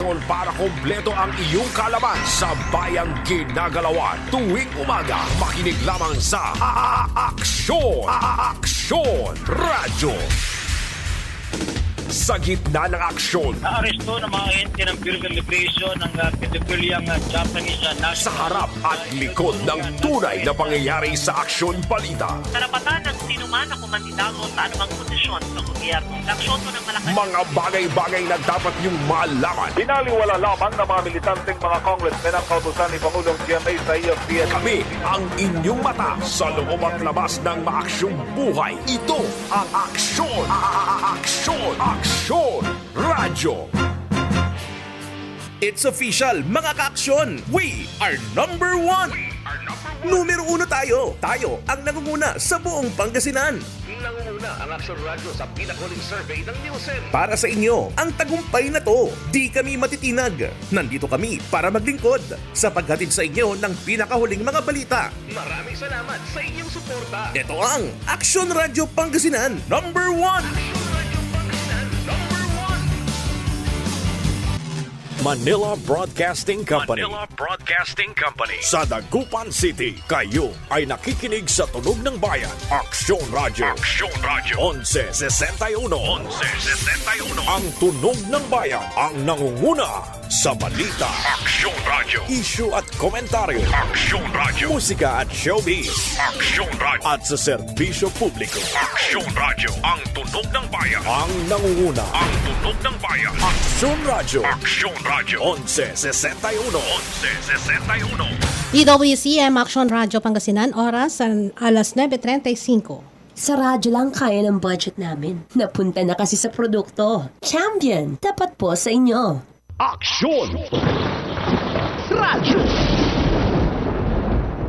Para kumpleto ang iyong kalaman sa bayang ginagalawan. Tuwing umaga, makinig lamang sa Aksyon! Aksyon! Radyo! Sa gitna ng aksyon, Naaresto ng mga ahente ng Bureau of Immigration ng pedophiliang Japanese national. sa harap at likod ng tunay na pangyayari sa aksyon balita. Karapatan ng sinuman na kumandidato sa anumang posisyon sa gobyerno. Laksyoto ng Malacanang. Mga bagay-bagay na dapat niyong malaman. Binaliwala lamang ng mga militanteng mga congressmen ang kautusan ni Pangulong GMA sa EFCN. Kami ang inyong mata sa loob at labas ng maaksyong buhay. Ito ang Aksyon! Aksyon! Aksyon! Radyo! It's official, mga ka-aksyon! We are number one! Numero 1 tayo! Tayo ang nangunguna sa buong Pangasinan! Nangunguna ang Aksyon Radyo sa pinakahuling survey ng Nielsen. Para sa inyo, ang tagumpay na to, di kami matitinag. Nandito kami para maglingkod sa paghatid sa inyo ng pinakahuling mga balita. Maraming salamat sa inyong suporta. Ito ang Aksyon Radyo Pangasinan number 1! Manila Broadcasting Company. Sa Dagupan City, kayo ay nakikinig sa Tunog ng Bayan. Aksyon Radio. 1161. Ang Tunog ng Bayan ang nangunguna sa balita. Aksyon Radio. Issue at komentaryo. Aksyon Radio. Musika at showbiz. Aksyon Radio. At sa serbisyo publiko. Aksyon Radio. Ang Tunog ng Bayan. Ang nangunguna. Ang Tunog ng Bayan. Aksyon Radio. Aksyon Radio. 1161. DWCM Action Radio Pangasinan, oras alas 9:35. Sa radyo lang kaya ng budget namin. Napunta na kasi sa produkto. Champion, tapat po sa inyo. Aksyon!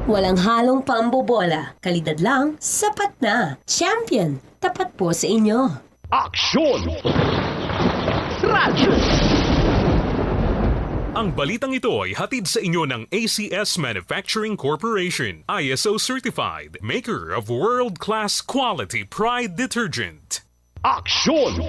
Walang halong pambobola. Kalidad lang, sapat na. Champion, tapat po sa inyo. Aksyon! Ang balitang ito ay hatid sa inyo ng ACS Manufacturing Corporation, ISO certified, maker of world-class quality Pride detergent. Aksyon!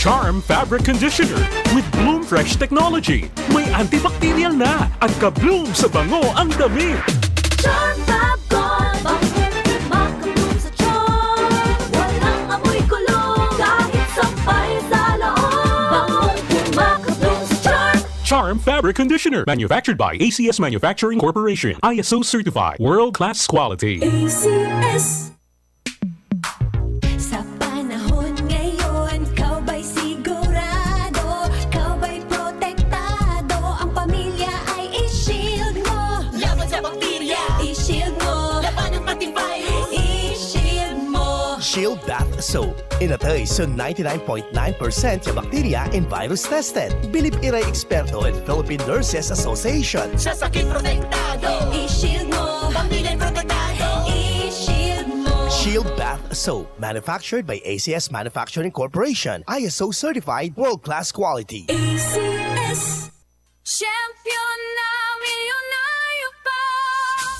Charm Fabric Conditioner with Bloom Fresh Technology. May antibacterial na at ka-bloom sa bango ang damit. Charm Fabric Conditioner. Manufactured by ACS Manufacturing Corporation. ISO certified. World-class quality. ACS. Sa panahon ngayon, kau ba'y sigurado? Kau ba'y protektado? Ang pamilya ay i-shield mo. Laban sa bakterya, i-shield mo. Laban ng pati virus, i-shield mo. Shield Bath Soap. Inatay sa 99.9% yung bacteria and virus tested. Bilib iray eksperto at Philippine Nurses Association. Sa sakit protektado, i-shield mo. Pamilya protektado, i-shield mo. Shield Bath Soap. Manufactured by ACS Manufacturing Corporation. ISO certified world-class quality. ACS. Champion na milyonaryo pa.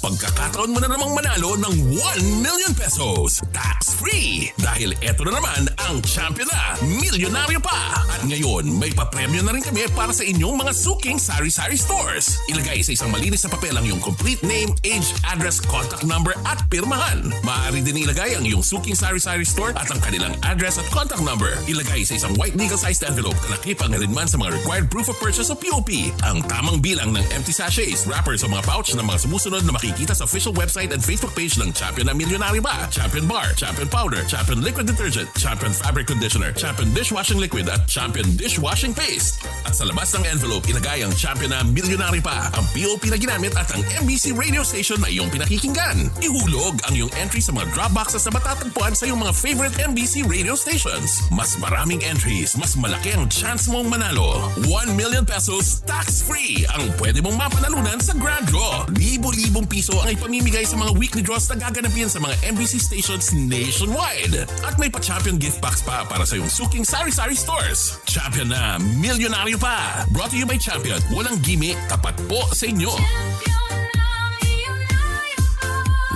Pagkakataon mo na namang manalo ng 1 million pesos. Tax-free! Dahil eto na naman ang champion na milyonaryo pa. At ngayon, may papremyo na rin kami para sa inyong mga suking sari-sari stores. Ilagay sa isang malinis na papel ang iyong complete name, age, address, contact number at pirmahan. Maaari din ilagay ang iyong suking sari-sari store at ang kanilang address at contact number. Ilagay sa isang white legal-sized envelope na nakipag-alinman sa mga required proof of purchase o POP. Ang tamang bilang ng empty sachets, wrappers o mga pouch ng mga sumusunod na makikita sa official website and Facebook page ng Champion na Milyonaryo Ba, Champion Bar, Champion Powder, Champion Liquid Detergent, Champion Fabric Conditioner, Champion Dishwashing Liquid at Champion Dishwashing Paste. At sa labas ng envelope, ilagay ang Champion na Milyonaryo Pa, ang POP na ginamit at ang MBC radio station na iyong pinakikinggan. Ihulog ang iyong entry sa mga drop boxes na matatagpuan sa iyong mga favorite MBC radio stations. Mas maraming entries, mas malaki ang chance mong manalo. 1 million pesos tax-free ang pwede mong mapanalunan sa Grand Draw. Libo-libong piso ang ipamimigay sa mga weekly draws na gaganapin sa mga MBC stations nationwide. At may pa-champion gift Gift packs pa para sa iyong suking sari-sari stores. Champion na, milyonaryo pa. Brought to you by Champion. Walang gimmick, tapat po sa inyo.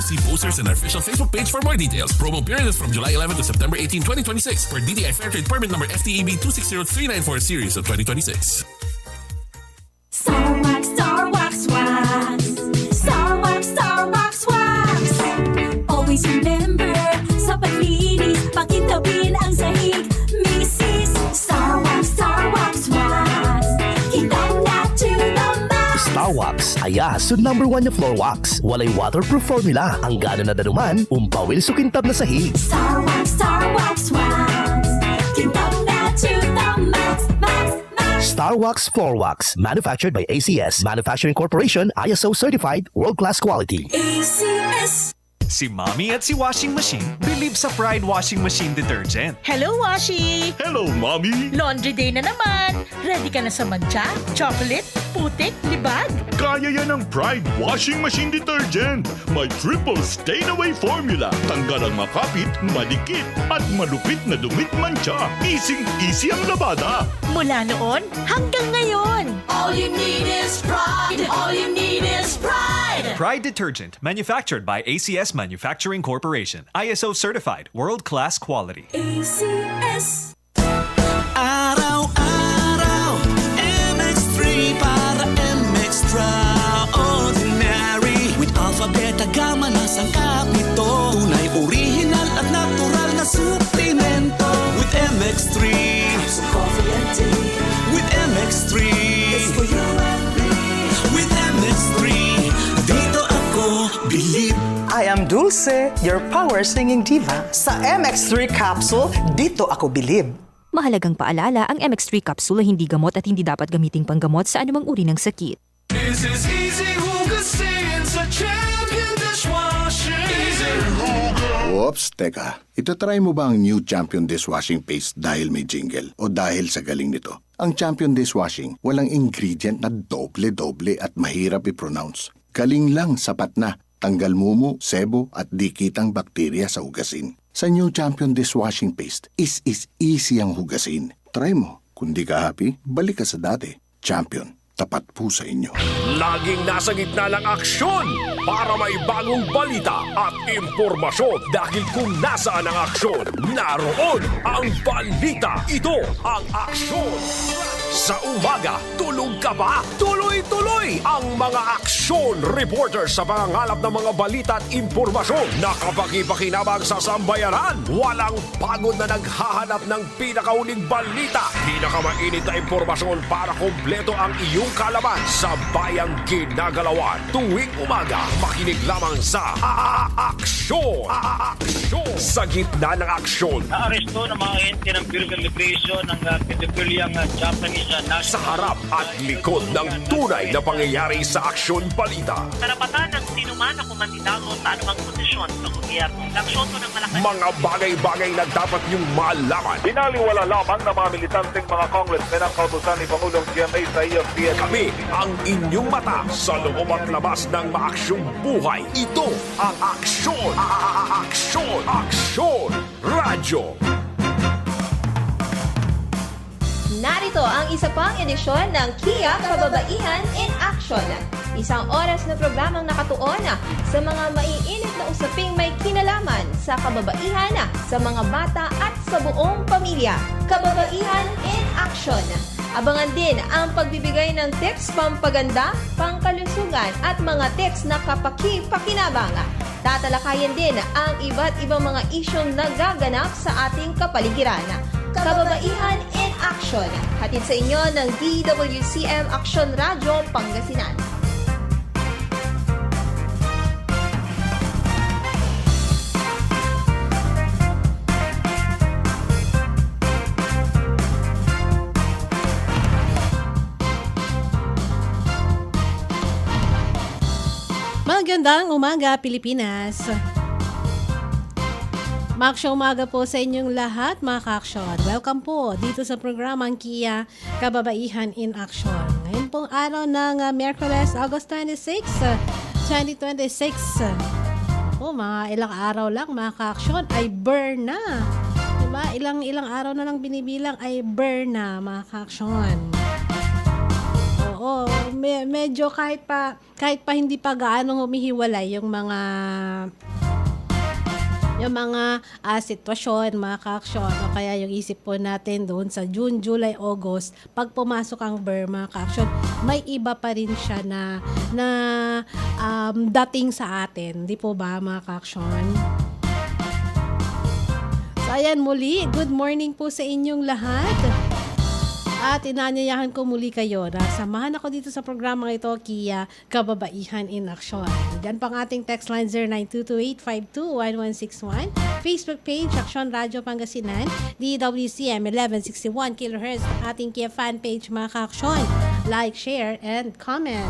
See posters in our official Facebook page for more details. Promo period is from July 11 to September 18, 2026 per DTI Fairtrade Permit number FTEB 260394 series of 2026. Star Wax, Star Wax, Wax. Star Wax, Star Wax, Wax. Always remember, sa paglinis, pakintabin ang sahig. Mrs. Star Wax, Wax. Kitang na to the max. Star Wax, ayaso #1 na floor wax. Walay waterproof formula. Ang gana na danuman, umpawil sukintab na sahig. Star Wax, Wax. Kitang na to the max, max, max. Star Wax Floor Wax, manufactured by ACS Manufacturing Corporation, ISO certified, world-class quality. ACS. Si Mommy at si Washing Machine believe sa Pride Washing Machine Detergent. Hello, Washi! Hello, Mommy! Laundry day na naman! Ready ka na sa mantsa, chocolate, putik, libag? Kaya yan ang Pride Washing Machine Detergent. May triple stain-away formula. Tanggal ang makapit, madikit, at malupit na dumit mancha. Easy ang labada. Mula noon hanggang ngayon. All you need is pride. All you need is pride. Pride Detergent, manufactured by ACS Manufacturing Corporation. ISO certified, world-class quality. ACS. Araw-araw, MX3 para MX-Traordinary. With Alpha, Beta, Gamma na sangkap nito. Tunay, original at natural na suplemento. With MX3, coffee and tea. With MX3, it's for you and me. With MX3, dito ako believe. I am Dulce, your power singing diva. Sa MX3 capsule, dito ako bilib. Mahalagang paalala, ang MX3 capsule ay hindi gamot at hindi dapat gamiting panggamot sa anumang uri ng sakit. This is easy hugasin sa Champion Dishwashing. Easy hugas. Oops, teka. Itatry mo ba ang new Champion Dishwashing Paste dahil may jingle o dahil sa galing nito? Ang Champion Dishwashing, walang ingredient na doble-doble at mahirap i-pronounce. Galing lang, sapat na. Tanggal mumu, sebo at dikitang bakterya sa hugasin. Sa new Champion Dishwashing Paste, is easy ang hugasin. Try mo. Kung di ka happy, balik ka sa dati. Champion, tapat po sa inyo. Laging nasa gitna ng aksyon para may bagong balita at impormasyon. Dahil kung nasaan ang aksyon, naroon ang balita. Ito ang aksyon. Sa umaga, tulog ka ba? Tuloy-tuloy ang mga aksyon reporters sa pangangalap ng mga balita at impormasyon na kapaki-pakinabang sa sambayanan. Walang pagod na naghahanap ng pinakauling balita. Pinakamainit na impormasyon para kompleto ang iyong kalaman sa bayang ginagalawan. Tuwing umaga, makinig lamang sa Aksyon! Sa gitna ng aksyon, Naaresto ng mga ente ng Bureau of Immigration ng pedophiliang Japanese sa harap at likod ng tunay na pangyayari sa aksyon balita. Karapatan ng sinuman na kumandidato sa anumang posisyon sa gobyerno. Laksyoto ng Malacanang. Mga bagay-bagay na dapat niyong malaman. Binaliwala lamang ng mga militanteng mga congressmen ang kautusan ni Pangulong GMA sa EFTN. Kami ang inyong mata sa loob at labas ng maaksyong buhay. Ito ang Aksyon! Aksyon! Radyo! Narito ang isa pang edisyon ng Kia Kababaihan in Action. Isang oras na programang nakatuon sa mga maiinit na usaping may kinalaman sa kababaihan, sa mga bata at sa buong pamilya. Kababaihan in Action. Abangan din ang pagbibigay ng tips pampaganda, pangkalusugan at mga tips na kapaki-pakinabang. Tatalakayan din ang iba't ibang mga isyong nagaganap sa ating kapaligiran. Kababaihan in Action. Hatid sa inyo ng DWCM Action Radio Pangasinan. Magandang umaga, Pilipinas! Maaksyon umaga po sa inyong lahat, mga ka-aksyon. Welcome po dito sa programang Kia Kababaihan in Action. Ngayon pong araw ng Miyerkules, August 26, 2026. Mga ilang araw lang, mga ka-aksyon, ay burn na yung Diba? Ilang araw na lang binibilang ay burn na, mga ka-aksyon. Oo, medyo kahit pa hindi pa gaano humihiwalay yung mga sitwasyon, mga ka-aksyon, o kaya yung isip po natin doon sa June, July, August, pag pumasok ang burn, mga ka-aksyon, may iba pa rin siya na dating sa atin. Di po ba, mga ka-aksyon? So, ayan muli, good morning po sa inyong lahat. At inanyayahan ko muli kayo na samahan ako dito sa programa ito, Kia Kababaihan in Action. Diyan pang ating text line 0922-852-1161, Facebook page Action Radio Pangasinan, DWCM 1161 kHz, ating Kia fan page, mga ka-aksyon. Like, share, and comment.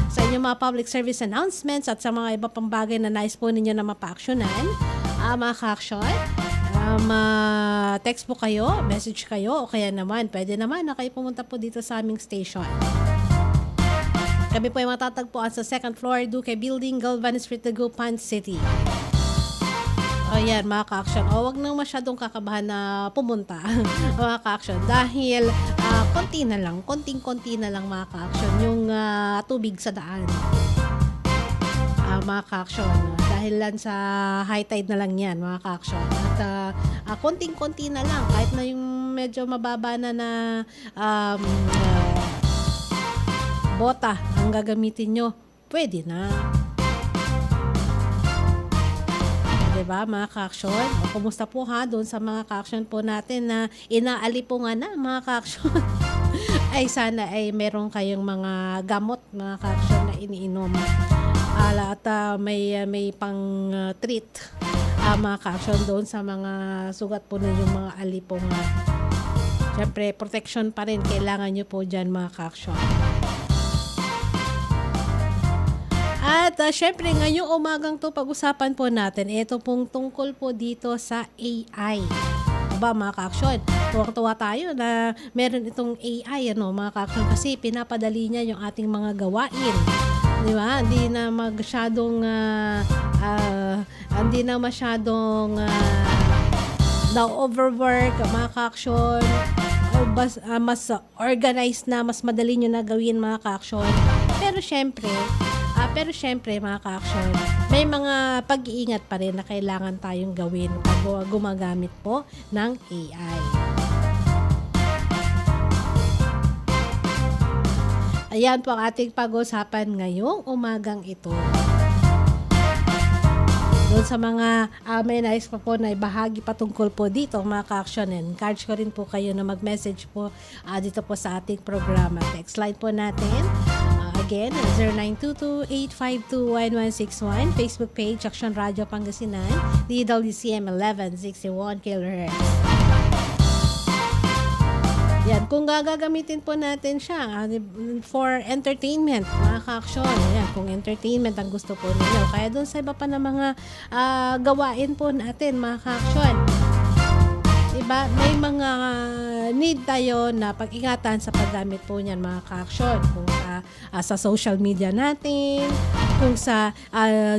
Sa inyong mga public service announcements at sa mga iba pang bagay na nais po ninyo na mapa-aksyonan, mga ka-aksyon, text po kayo, message kayo, o kaya naman, pwede naman na kayo pumunta po dito sa aming station. Kami po ay matatagpuan sa 2nd floor, Duque Building, Galvan Street, Dagupan City. O yan, mga ka-aksyon. O, wag nang masyadong kakabahan na pumunta, mga ka-aksyon. Dahil, konting-konti na lang, mga ka-aksyon, yung tubig sa daan. Mga ka-aksyon. Dahil lang sa high tide na lang yan, mga ka-aksyon. At konting-konti na lang, kahit na yung medyo mababa na bota ang gagamitin nyo, pwede na. Diba, mga ka-aksyon? O, kumusta po ha doon sa mga ka-aksyon po natin na inaalipungan na, mga ka-aksyon? Ay sana ay meron kayong mga gamot, mga ka-aksyon, na iniinom. At may pang treat, mga ka-aksyon, doon sa mga sugat po ninyong mga alipong. Siyempre, protection pa rin kailangan nyo po dyan, mga ka-aksyon. At syempre, ngayong umagang to, pag-usapan po natin, ito pong tungkol po dito sa AI. Diba, mga ka-aksyon? Tuwang-tuwa tayo na meron itong AI, mga ka-aksyon, kasi pinapadali niya yung ating mga gawain. Diba? Hindi na masyadong na-overwork, mga ka-aksyon. Mas organized na, mas madali nyo na gawin, mga ka-aksyon. Pero syempre, mga ka-aksyon, may mga pag-iingat pa rin na kailangan tayong gawin pag gumagamit po ng AI. Ayan po ang ating pag-usapan ngayong umagang ito. Doon sa mga may nais pa po na ibahagi patungkol po dito, mga ka-aksyon, encourage ko rin po kayo na mag-message po dito po sa ating programa. Text line po natin. Again, 0922-852-1161, Facebook page, Action Radio Pangasinan, DWCM 1161 kHz. Yan, kung gagamitin po natin siya for entertainment, mga ka-aksyon. Yan, kung entertainment ang gusto po ninyo. Kaya doon sa iba pa na mga gawain po natin, mga ka-aksyon. Diba? May mga need tayo na pag-ingatan sa paggamit po niyan, mga ka-aksyon. Kung sa social media natin, kung sa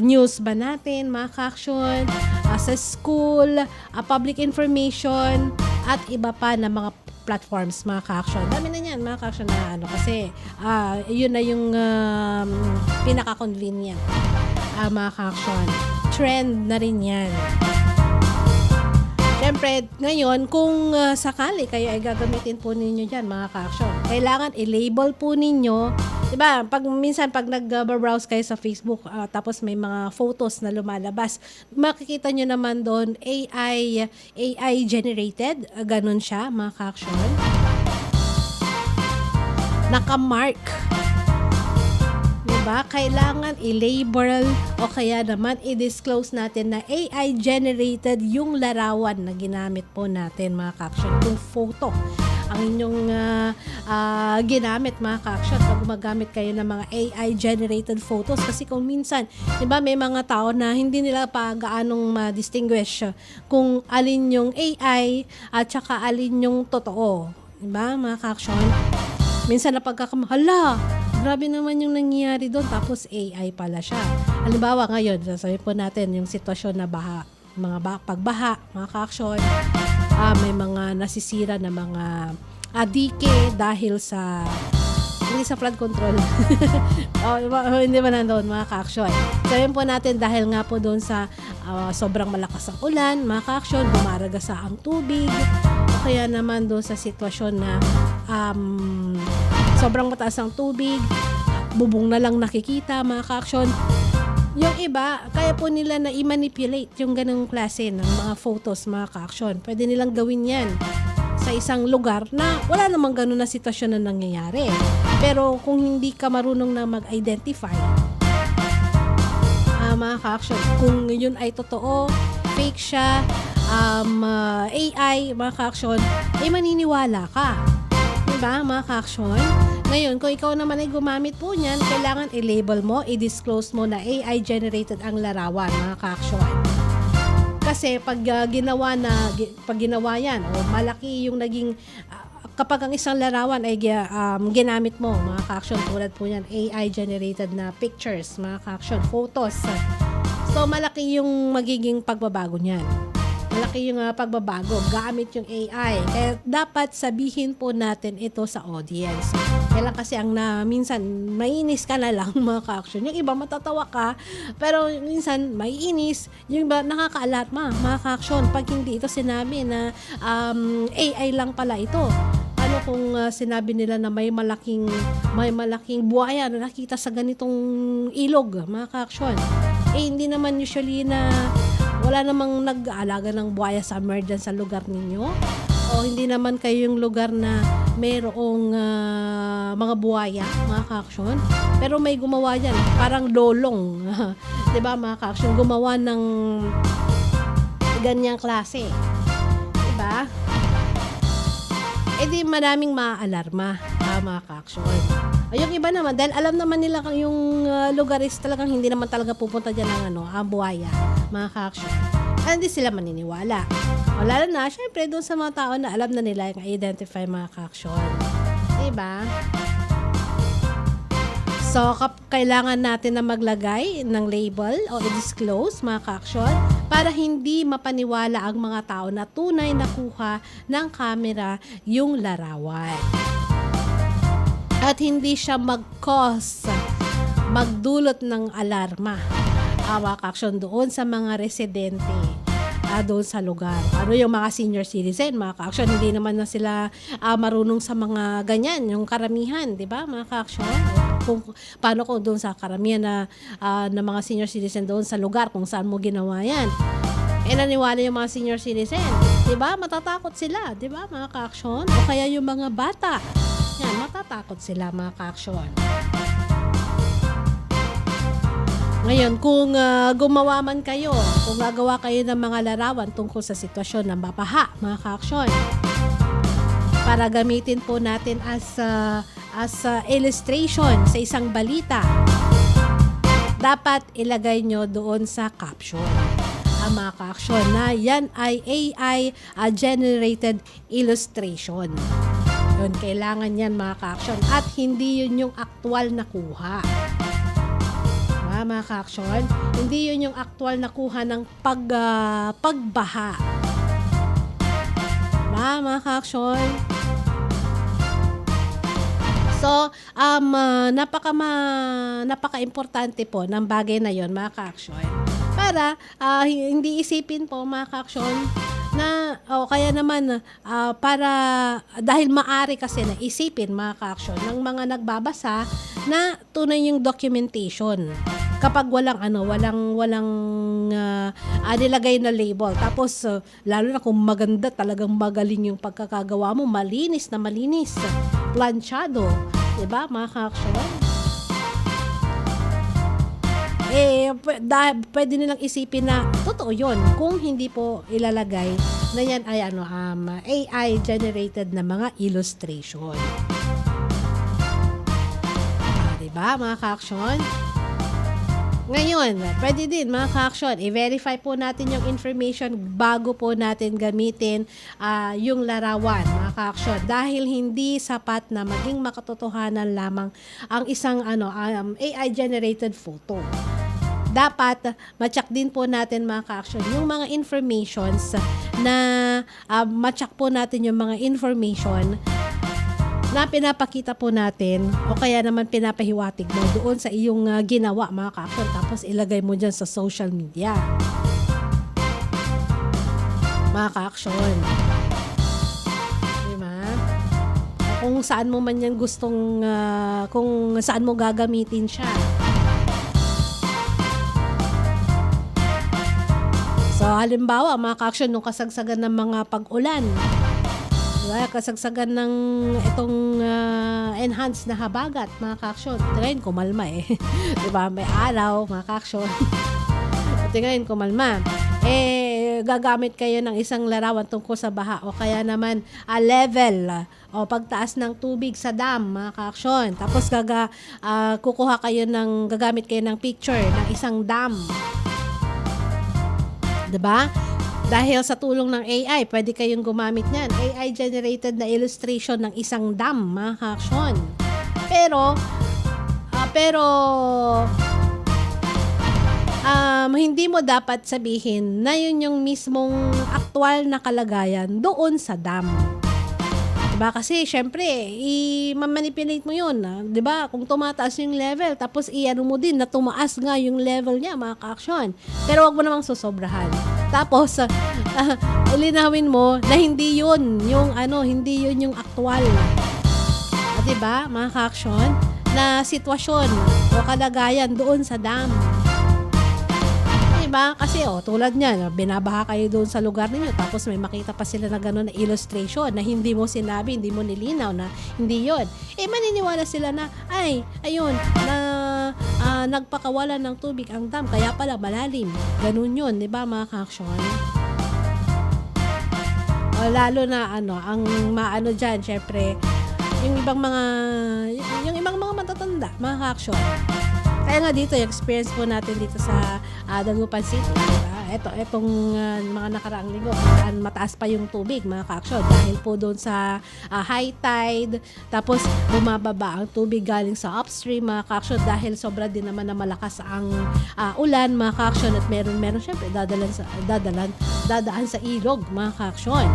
news ba natin, mga ka-aksyon, sa school, public information, at iba pa na mga platforms, mga ka-aksyon. Dami na yan, mga ka-aksyon, na kasi yun na yung pinaka-convenient, mga ka-aksyon. Trend na rin yan. Siyempre, ngayon, kung sakali kayo ay gagamitin po ninyo dyan, mga ka-aksyon, kailangan i-label po ninyo. Diba? Minsan, pag nag-browse kayo sa Facebook, tapos may mga photos na lumalabas, makikita nyo naman doon, AI generated. Ganun siya, mga ka-aksyon. Naka-mark. Diba? Kailangan i-label o kaya naman i-disclose natin na AI generated yung larawan na ginamit po natin, mga ka-aksyon. Kung photo ang inyong ginamit, mga ka-aksyon, pag gumagamit kayo ng mga AI generated photos, kasi kung minsan, diba, may mga tao na hindi nila pa gaanong ma-distinguish kung alin yung AI at saka alin yung totoo. Diba, mga ka-aksyon? Minsan na pagkakamahala, grabe naman yung nangyayari doon, tapos AI pala siya. Halimbawa ngayon, sasabihin po natin yung sitwasyon na baha, pagbaha, mga ka-aksyon. may mga nasisira na mga dike dahil sa hindi sa flood control. Hindi ba nandoon mga ka-aksyon? Sabihin po natin dahil nga po doon sa sobrang malakas ang ulan, mga ka-aksyon, bumaragasa ang tubig, o kaya naman doon sa sitwasyon na sobrang mataas ang tubig, bubong na lang nakikita, mga ka-aksyon. Yung iba, kaya po nila na i-manipulate yung ganung klase ng mga photos, mga ka-aksyon. Pwede nilang gawin yan sa isang lugar na wala namang ganun na sitwasyon na nangyayari. Pero kung hindi ka marunong na mag-identify, mga ka-aksyon, kung yun ay totoo, fake siya, AI, mga ka-aksyon, ay maniniwala ka. Diba, mga ka-aksyon? Ngayon, kung ikaw naman ay gumamit po niyan, kailangan i-label mo, i-disclose mo na AI-generated ang larawan, mga ka-aksyon. Kasi pag ginawa yan, o malaki yung naging, kapag ang isang larawan ay ginamit mo, mga ka-aksyon, tulad po yan, AI-generated na pictures, mga ka-aksyon, photos. So, malaki yung magiging pagbabago niyan. Malaki yung pagbabago gamit yung AI. Kaya dapat sabihin po natin ito sa audience. Kaya lang kasi minsan maiinis ka na lang, mga ka-aksyon. Yung iba matatawa ka, pero minsan maiinis. Yung iba nakakaalarma, mga ka-aksyon. Pag hindi ito sinabi na AI lang pala ito. Ano kung sinabi nila na may malaking buhaya na nakita sa ganitong ilog, mga ka-aksyon. Hindi naman usually na wala namang nag-aalaga ng buhaya summer dyan sa lugar ninyo. O hindi naman kayo yung lugar na mayroong mga buhaya, mga ka-aksyon. Pero may gumawa yan, parang lolong. Diba, mga ka-aksyon? Gumawa ng ganyang klase. Diba? Di maraming maaalarma, mga ka-aksyon. Yung iba naman, dahil alam naman nila yung lugar is talagang hindi naman talaga pupunta dyan ng ang buhaya, mga ka-aksyon. Hindi sila maniniwala. Lalo na, syempre, doon sa mga tao na alam na nila yung identify, mga ka-aksyon. Diba? So, kailangan natin na maglagay ng label o i-disclose, mga ka-aksyon, para hindi mapaniwala ang mga tao na tunay na kuha ng camera yung larawan. At hindi siya magdulot ng alarma, mga ka-aksyon, doon sa mga residente doon sa lugar. Ano yung mga senior citizen, mga ka-aksyon, hindi naman na sila marunong sa mga ganyan, yung karamihan, di ba, mga ka-aksyon? Paano kung doon sa karamihan na mga senior citizen doon sa lugar kung saan mo ginawa yan? Naniwala yung mga senior citizen, di ba? Matatakot sila, di ba, mga ka-aksyon? O kaya yung mga bata, yan, matatakot sila, mga ka-aksyon. Ngayon, kung gumawa man kayo, kung gagawa kayo ng mga larawan tungkol sa sitwasyon ng babaha, mga ka-aksyon, para gamitin po natin as illustration sa isang balita, dapat ilagay nyo doon sa caption, mga ka-aksyon, na yan ay AI generated illustration. Yun, kailangan yan, mga ka-aksyon, at hindi yun yung aktual na kuha. Mga ka-aksyon, hindi yun yung aktual na kuha ng pagbaha. Mga ka-aksyon. So, napaka-importante po ng bagay na yon, mga ka-aksyon. Para hindi isipin po, mga ka-aksyon, na kaya naman para dahil maari kasi na isipin, mga ka-aksyon, ng mga nagbabasa na tunay yung documentation. Kapag walang nilagay na label. Tapos lalo na kung maganda, talagang magaling yung pagkakagawa mo, malinis, planchado, 'di ba, mga ka-aksyon? Pwede nilang isipin na totoo yun kung hindi po ilalagay na yan ay AI generated na mga illustration. Diba, mga ka-aksyon? Ngayon, pwede din, mga ka-aksyon, i-verify po natin yung information bago po natin gamitin yung larawan, mga ka-aksyon, dahil hindi sapat na maging makatotohanan lamang ang isang AI generated photo. dapat ma-check din po natin mga ka-action yung mga informations na ma-check po natin yung mga information na pinapakita po natin o kaya naman pinapahiwatig mo doon sa iyong ginawa mga ka-action, tapos ilagay mo dyan sa social media mga ka-action. Diba? Kung saan mo man yan gustong kung saan mo gagamitin siya. So halimbawa mga ka-action, nung kasagsagan ng mga pag-ulan, diba? Kasagsagan ng itong enhanced na habagat mga ka-action, ngayon kumalma diba? May araw mga ka-action. Ngayon kumalma, gagamit kayo ng isang larawan tungkol sa baha o kaya naman level o pagtaas ng tubig sa dam mga ka-action. Tapos gagamit kayo ng picture ng isang dam, diba? Dahil sa tulong ng AI, pwede kayong gumamit niyan. AI generated na illustration ng isang dam mga ka-action. Pero hindi mo dapat sabihin na yun yung mismong aktual na kalagayan doon sa dam. Diba? Kasi syempre, i-manipulate mo yun. Diba? Kung tumataas yung level, tapos i-ano mo din na tumaas nga yung level niya, mga ka-action. Pero wag mo namang susobrahan. Tapos, ilinawin mo na hindi yun yung aktual. Diba, mga ka-action, na sitwasyon o kalagayan doon sa dam. Diba? Kasi tulad niyan, binabaha kayo doon sa lugar ninyo, tapos may makita pa sila na gano'n na illustration na hindi mo sinabi, hindi mo nilinaw na hindi yun. Maniniwala sila na, ayun, na nagpakawala ng tubig ang dam, kaya pala malalim. Ganun yun, diba mga ka-action? Lalo na ang maano dyan, syempre, yung ibang mga matatanda, mga ka-action. Kaya nga dito, yung experience po natin dito sa Dagupan City, diba? Itong mga nakaraang linggo, mataas pa yung tubig, mga ka-action, dahil po doon sa high tide, tapos bumababa ang tubig galing sa upstream, mga ka-action, dahil sobra din naman na malakas ang ulan, mga ka-action, at meron syempre dadaan sa ilog, mga ka-action.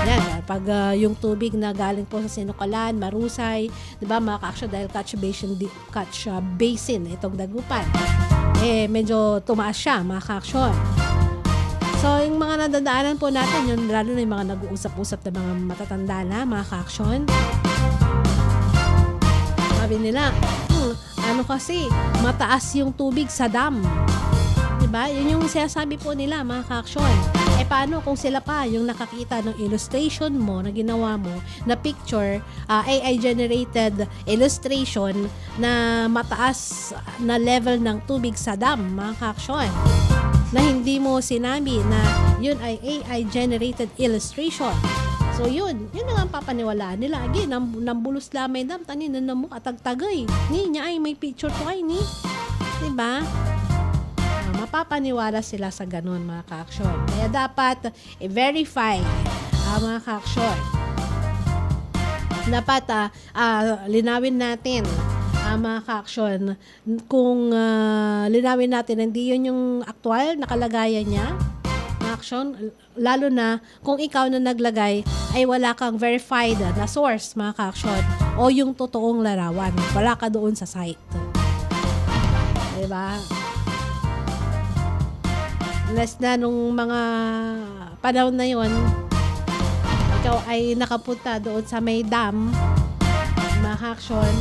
Yan, pag yung tubig na galing po sa Sinukalan, Marusay, 'di ba, mga ka-action, dahil catch basin itong Dagupan. Medyo tumaas siya, mga ka-action. So, yung mga nadadaanan po natin, yun, lalo na yung mga nag-uusap-usap na mga matatanda na, mga ka-action. Sabi nila, kasi mataas yung tubig sa dam. Diba? Yun yung sinasabi po nila, mga ka-action. Paano kung sila pa yung nakakita ng illustration mo na ginawa mo na picture, AI generated illustration na mataas na level ng tubig sa dam, mga ka-action, na hindi mo sinabi na yun ay AI generated illustration. So yun na nga ang papaniwalaan nila. Again, nambulos lamay dam, tanin na mo atagtagay. Niya ay may picture to ay ni. Diba? Mapapaniwala sila sa ganun, mga ka-action. Kaya dapat i-verify mga ka-action. Dapat linawin natin mga ka-action kung linawin natin hindi yun yung aktual na kalagayan niya, mga action, lalo na kung ikaw na naglagay ay wala kang verified na source, mga ka-action, o yung totoong larawan. Wala ka doon sa site. Diba? Unless na nung mga panahon na yon, ikaw ay nakapunta doon sa may dam, mga ka-action,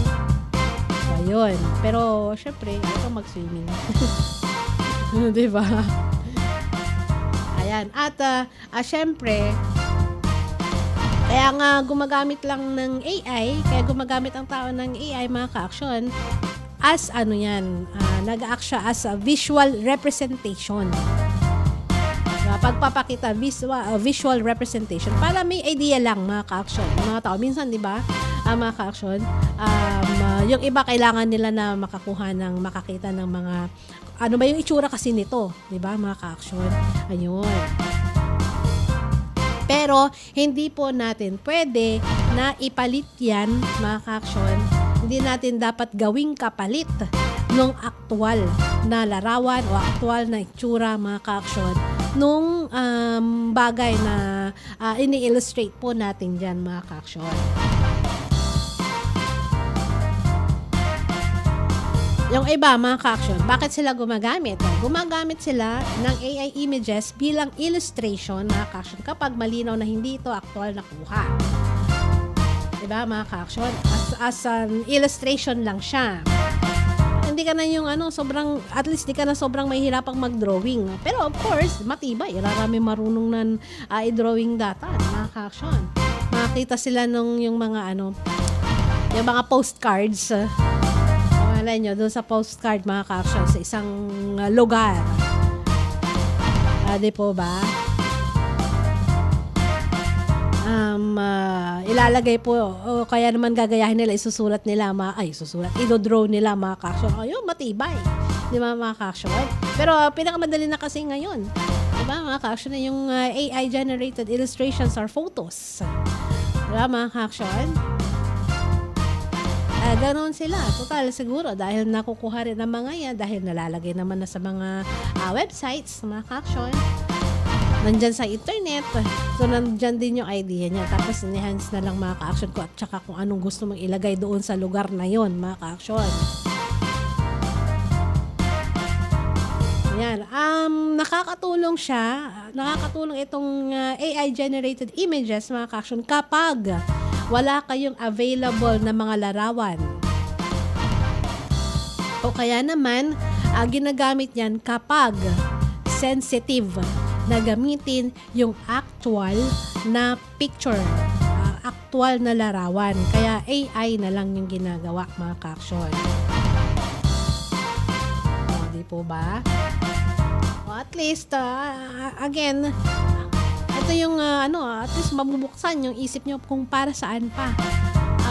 ayun. Pero syempre, ito mag-swimming. Diba? Ayan. At syempre, kaya nga gumagamit lang ng AI, kaya gumagamit ang tao ng AI, mga ka-action, as nag-act siya as a visual representation. Pagpapakita, visual representation, para may idea lang, mga ka-action, mga tao. Minsan, di ba, mga ka-action, yung iba kailangan nila na makakita ng mga, ano ba yung itsura kasi nito, di ba, mga ka-action? Ayun. Pero, hindi po natin pwede na ipalit yan, mga ka-action, Hindi natin dapat gawing kapalit nung aktual na larawan o aktual na itsura, mga ka-aksyon, nung bagay na ini-illustrate po natin dyan, mga ka-aksyon. Yung iba, mga ka-aksyon, bakit sila gumagamit? Gumagamit sila ng AI images bilang illustration, mga ka-aksyon, kapag malinaw na hindi ito aktual na kuha. Diba, mga ka-aksyon? As an illustration lang siya. Hindi ka na yung sobrang, at least di ka na sobrang mahihirapang mag-drawing. Pero of course, matibay. Marami marunong na i-drawing data, mga ka-aksyon. Makakita sila nung yung mga yung mga postcards. Malay nyo, doon sa postcard, mga ka-aksyon, sa isang lugar. Di po ba? Ilalagay po, o kaya naman gagayahin nila, isusulat nila, idodraw nila, mga ka-aksyon. Ayun, matibay. Di ba, mga ka-aksyon? Pero pinakamadali na kasi ngayon. Di ba, mga ka-aksyon, yung AI-generated illustrations or photos. Di ba, mga ka-aksyon? Ganoon sila. Total, siguro, dahil nakukuha rin ng mga yan, dahil nalalagay naman na sa mga websites, mga ka-aksyon. Nandyan sa internet. So, nandyan din yung idea niya. Tapos, enhance na lang, mga ka-aksyon ko, at saka kung anong gusto mong ilagay doon sa lugar na yon, mga ka-aksyon. Yan. Nakakatulong siya. Nakakatulong itong AI-generated images, mga ka-aksyon, kapag wala kayong available na mga larawan. O kaya naman, ginagamit yan kapag sensitive na gamitin yung actual na picture, actual na larawan. Kaya AI na lang yung ginagawa, mga ka-aksyon. Hindi po ba? O at least, again, ito yung at least mabubuksan yung isip nyo kung para saan pa,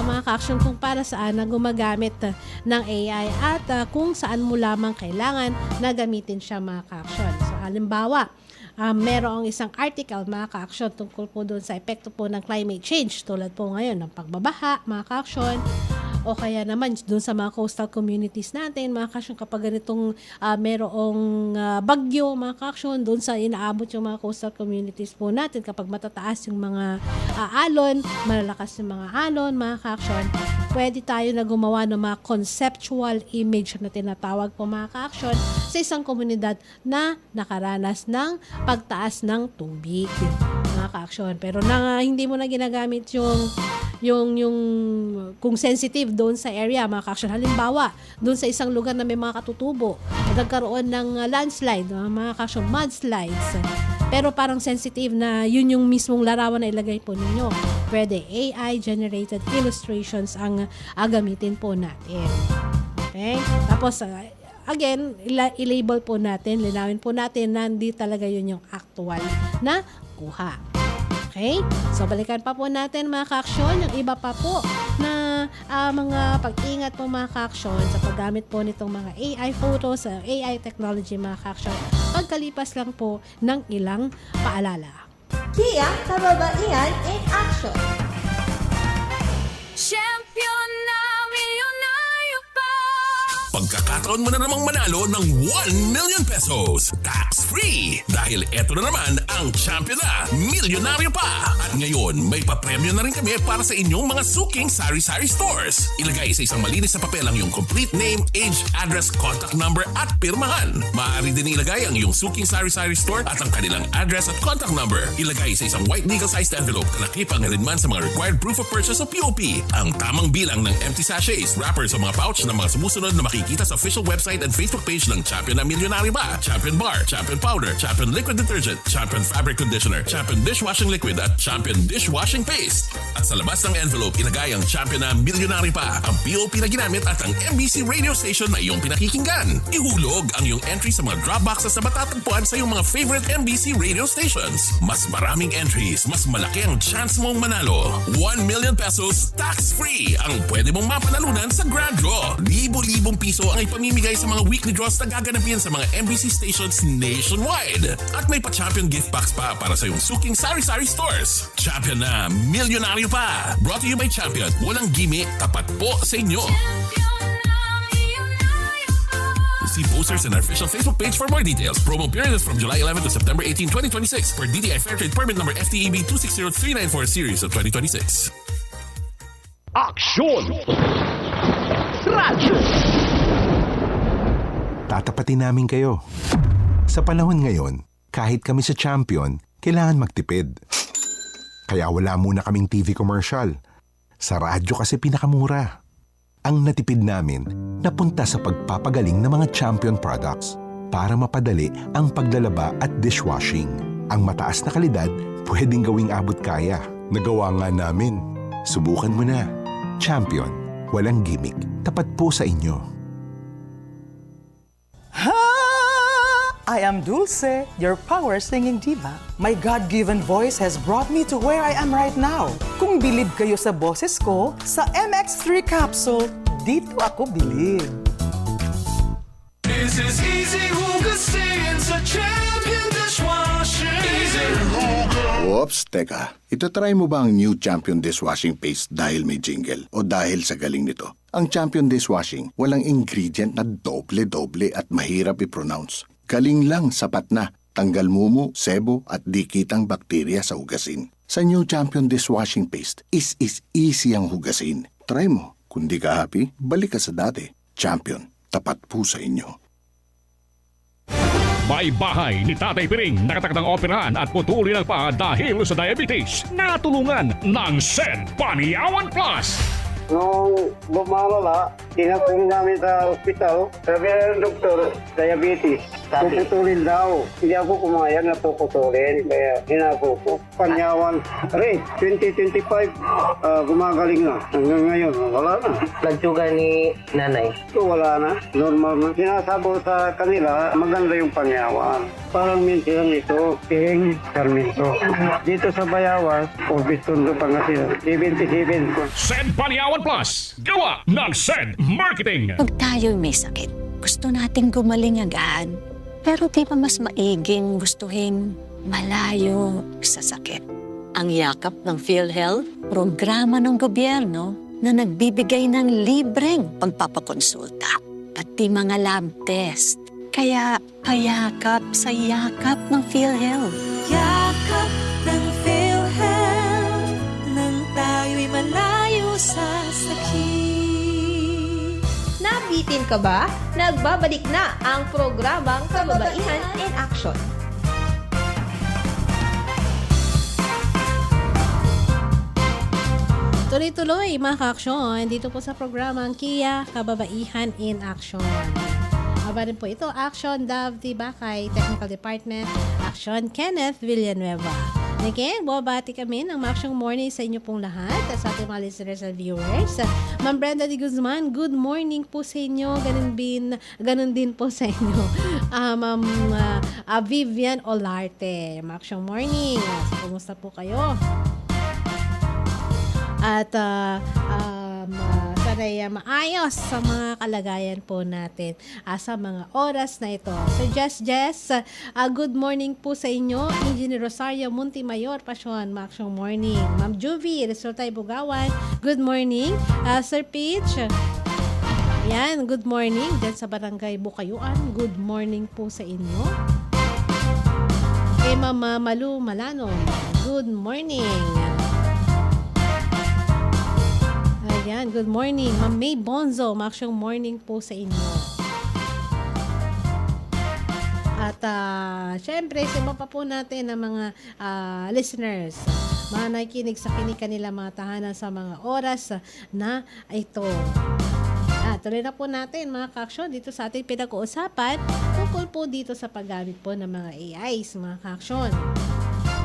mga ka-aksyon, kung para saan na gumagamit ng AI at kung saan mo lamang kailangan na gamitin siya, mga ka-aksyon. So, halimbawa, merong isang article, mga ka-aksyon, tungkol po doon sa epekto po ng climate change, tulad po ngayon ng pagbabaha, mga ka-aksyon, o kaya naman doon sa mga coastal communities natin, mga ka-aksyon, kapag ganitong merong bagyo, mga ka-aksyon, doon sa inaabot yung mga coastal communities po natin, kapag matataas yung mga alon, malalakas yung mga alon, mga ka-aksyon, pwede tayo na gumawa ng mga conceptual image na tinatawag po, mga ka-aksyon, sa isang komunidad na nakaranas ng pagtaas ng tubig, mga ka-aksyon. Pero hindi mo na ginagamit yung kung sensitive doon sa area, mga ka-aksyon. Halimbawa, doon sa isang lugar na may mga katutubo, nagkaroon ng landslide, mga ka-aksyon, mudslides. Pero parang sensitive na yun yung mismong larawan na ilagay po ninyo. Pwede AI-generated illustrations ang gamitin po natin. Okay? Tapos, again, i-label po natin, linawin po natin na hindi talaga yun yung actual na kuha. Okay? So, balikan pa po natin, mga ka-aksyon, yung iba pa po na mga pag-ingat po, mga ka-aksyon, sa paggamit po nitong mga AI photos, AI technology, mga ka-aksyon, pagkalipas lang po ng ilang paalala. Kia Kababaihan in Action. Champion na milyonaryo pa! Pagkakataon mo na namang manalo ng 1 million pesos. Tax-free! Dahil eto na naman ang champion na milyonaryo pa! At ngayon, may papremyo na rin kami para sa inyong mga suking sari-sari stores. Ilagay sa isang malinis na papel ang iyong complete name, age, address, contact number at pirmahan. Maaari din ilagay ang iyong suking sari-sari store at ang kanilang address at contact number. Ilagay sa isang white legal-sized envelope na nakipangalinman sa mga required proof of purchase o POP. Ang tamang bilang ng empty sachets, wrappers o mga pouch ng mga sumusunod na makikita sa official website and Facebook page ng Champion na Milyonaryo Ba, Champion Bar, Champion Powder, Champion Liquid Detergent, Champion Fabric Conditioner, Champion Dishwashing Liquid at Champion Dishwashing Paste. At sa labas ng envelope, ilagay ang Champion na Milyonaryo Pa, ang POP na ginamit at ang MBC radio station na iyong pinakikinggan. Ihulog ang iyong entry sa mga drop boxes na matatagpuan sa iyong mga favorite MBC radio stations. Mas maraming entries, mas malaki ang chance mong manalo. 1 million pesos tax-free ang pwede mong mapanalunan sa Grand Draw. Libo-libong piso piso ang ipamimigay sa mga weekly draws na gaganapin sa mga MBC stations nationwide. At may pa-champion gift box pa para sa iyong suking sari-sari stores. Champion na, milyonaryo pa. Brought to you by Champion. Walang gimmick, tapat po sa inyo. See posters in our official Facebook page for more details. Promo period is from July 11 to September 18, 2026 per DTI Fairtrade Permit number FTEB 260394 series of 2026. Aksyon! Radyo! Tatapatin namin kayo. Sa panahon ngayon, kahit kami sa Champion, kailangan magtipid. Kaya wala muna kaming TV commercial. Sa radyo kasi pinakamura. Ang natipid namin napunta sa pagpapagaling ng mga Champion products para mapadali ang paglalaba at dishwashing. Ang mataas na kalidad pwedeng gawing abot kaya. Nagawa nga namin. Subukan mo na. Champion. Walang gimmick. Tapat po sa inyo. I am Dulce, your power singing diva. My God-given voice has brought me to where I am right now. Kung bilib kayo sa boses ko, sa MX3 capsule, dito ako bilib. This is easy hugasin sa Champion Dishwashing. Easy hugas. Oops, teka. Itatry mo ba ang new Champion Dishwashing Paste dahil may jingle o dahil sa galing nito? Ang Champion Dishwashing, walang ingredient na doble-doble at mahirap i-pronounce. Galing lang, sapat na. Tanggal mumu, sebo at dikitang bakterya sa hugasin. Sa new Champion Dishwashing Paste, is easy ang hugasin. Try mo. Kung di ka happy, balik ka sa dati. Champion, tapat po sa inyo. May bahay ni Tatay Piring nakatakdang operahan at putulin ang paa dahil sa diabetes. Natulungan ng Sen Paniawan Plus. Nung bumalala, tinapon namin sa ospital. Sabi ng doktor, diabetes. Puputulin daw. Hindi ako kumayag na puputulin. Kaya hinako ko. Panyawan. Aray, 2025, gumagaling na. Hanggang ngayon, wala na. Blood sugar ni nanay? Ito wala na. Normal na. Sinasabo sa kanila, maganda yung panyawan. Parang minti lang ito, Ping Sarmiento. Dito sa Bayawas, Orbistondo Pangasinan. 77 ko. Sen Paniawan Plus. Gawa ng Sen Marketing. Pag tayo'y may sakit, gusto nating gumaling agad. Pero di ba mas maiging gustuhin malayo sa sakit? Ang yakap ng PhilHealth, programa ng gobyerno na nagbibigay ng libreng pagpapakonsulta, pati mga lab test. Kaya payakap sa yakap ng PhilHealth. Yakap ng PhilHealth nang tayo'y malayo sa sakit. Nabitin ka ba? Nagbabalik na ang programang Kababaihan in Action. Tuloy-tuloy mga ka-aksyon dito po sa programang Kia Kababaihan in Action. Aba rin po ito, Action Dav Tibakay, Technical Department, Action Kenneth Villanueva. Again, bumabati kami ng Maxong Morning sa inyo pong lahat at sa ating mga listeners and viewers. Ma'am Brenda de Guzman, good morning po sa inyo. Ganun din po sa inyo. Ma'am Vivian Olarte, Maxong Morning. Kumusta po kayo? At sana'y maayos sa mga kalagayan po natin sa mga oras na ito. So Jess, good morning po sa inyo. Engineer Rosario Muntimayor, Pasyon, Maxong Morning. Ma'am Juvie, Resultay Bugawan, good morning. Sir Peach, yan, good morning. Diyan sa Barangay Bukayuan, good morning po sa inyo. Kay Mama Malu Malano, good morning. Ayan, good morning. Ma'am May Bonzo, Maxong morning po sa inyo. At syempre, sima pa po natin ang mga listeners. Mga nakikinig sa kanila mga tahanan sa mga oras na ito. Tuloy na po natin mga ka-aksyon dito sa ating pinag-uusapan tungkol po dito sa paggamit po ng mga AIs, mga ka-aksyon.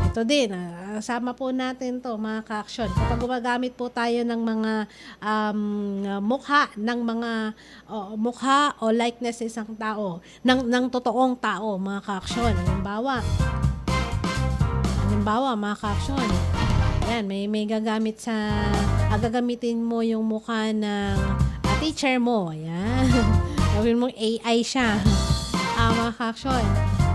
Ito din, sama po natin to mga ka-aksyon. Kapag gumagamit po tayo ng mga mukha o likeness sa isang tao, ng totoong tao, mga ka-aksyon. Halimbawa, mga ka-aksyon, yan, may gagamitin mo yung mukha ng teacher mo. Ayan. Gawin mong AI siya. Mga ka-aksyon.